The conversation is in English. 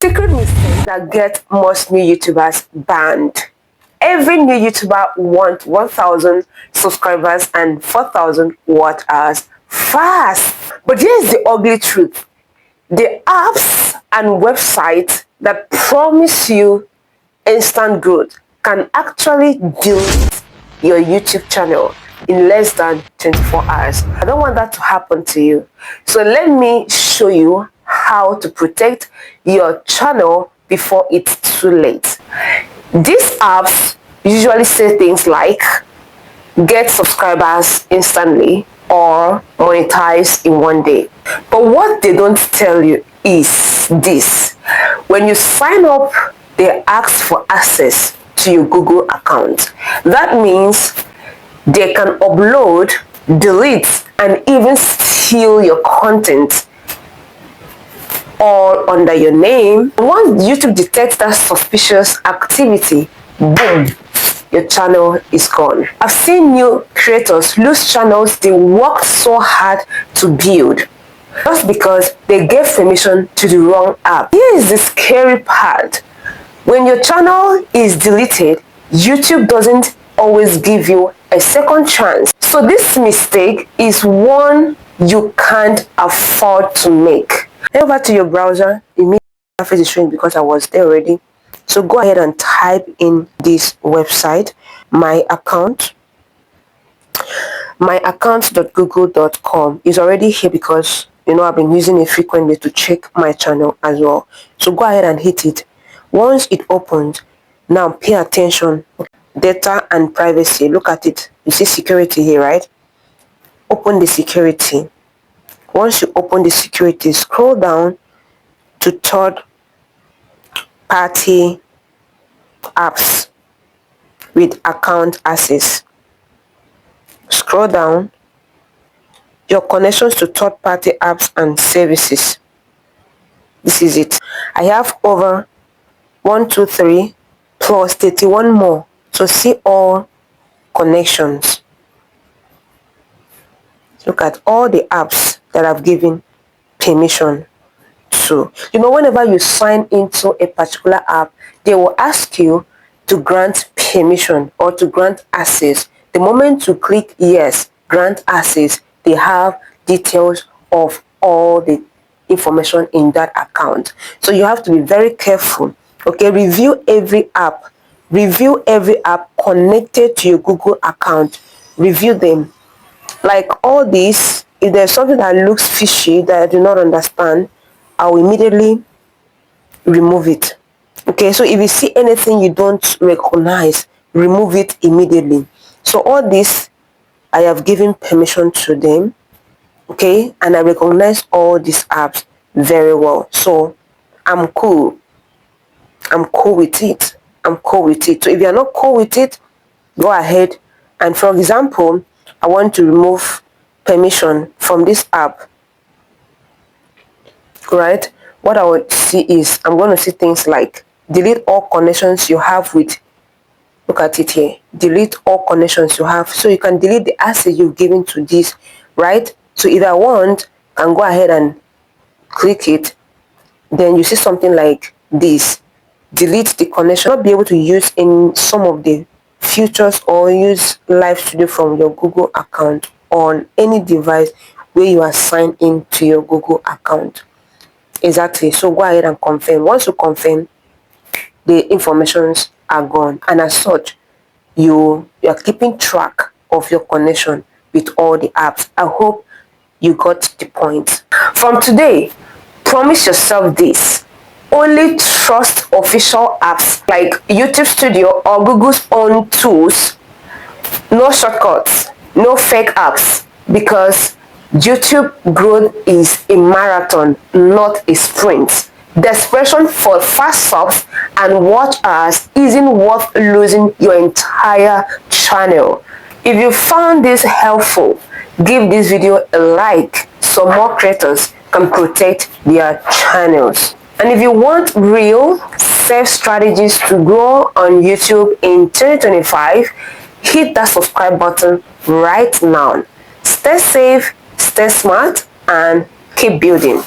Secret mistake that get most new YouTubers banned. Every new YouTuber wants 1,000 subscribers and 4,000 watch hours fast. But here's the ugly truth. The apps and websites that promise you instant growth can actually delete your YouTube channel in less than 24 hours. I don't want that to happen to you. So let me show you how to protect your channel before it's too late. These apps usually say things like get subscribers instantly or monetize in one day. But what they don't tell you is this. When you sign up, they ask for access to your Google account. That means they can upload, delete, and even steal your content all under your name. Once YouTube detects that suspicious activity, boom, your channel is gone. I've seen new creators lose channels they worked so hard to build just because they gave permission to the wrong app. Here is the scary part. When your channel is deleted, YouTube doesn't always give you a second chance. So this mistake is one you can't afford to make. Head over to your browser. Immediately face is showing because I was there already. So go ahead and type in this website, my account.google.com is already here because I've been using it frequently to check my channel as well. So go ahead and hit it. Once it opens, now pay attention. Data and privacy. Look at it. You see security here, right? Open the security. Once you open the security, scroll down to third-party apps with account access. Scroll down. Your connections to third-party apps and services. This is it. I have over 123 plus 31 more. So see all connections. Look at all the apps that I've given permission to. Whenever you sign into a particular app, they will ask you to grant permission or to grant access. The moment you click yes, grant access, they have details of all the information in that account. So you have to be very careful. Okay, review every app connected to your Google account. Review them. Like all this, if there's something that looks fishy that I do not understand, I will immediately remove it. Okay, so if you see anything you don't recognize, remove it immediately. So all this, I have given permission to them. Okay, and I recognize all these apps very well. So I'm cool. I'm cool with it. I'm cool with it. So if you're not cool with it, go ahead. And for example, I want to remove permission from this app. Right? What I would see is I'm going to see things like delete all connections you have with. Look at it here. Delete all connections you have. So you can delete the access you've given to this. Right? So if I want, I can go ahead and click it. Then you see something like this. Delete the connection. Not be able to use in some of the features or use live studio from your Google account on any device where you are signed in to your Google account. Exactly. So go ahead and confirm. Once you confirm, the informations are gone, and as such, you are keeping track of your connection with all the apps. I hope you got the point. From today, promise yourself this. Only trust official apps like YouTube Studio or Google's own tools. No shortcuts, no fake apps, because YouTube growth is a marathon, not a sprint. Desperation for fast subs and watch hours isn't worth losing your entire channel. If you found this helpful, give this video a like so more creators can protect their channels. And if you want real, safe strategies to grow on YouTube in 2025, hit that subscribe button right now. Stay safe, stay smart, and keep building.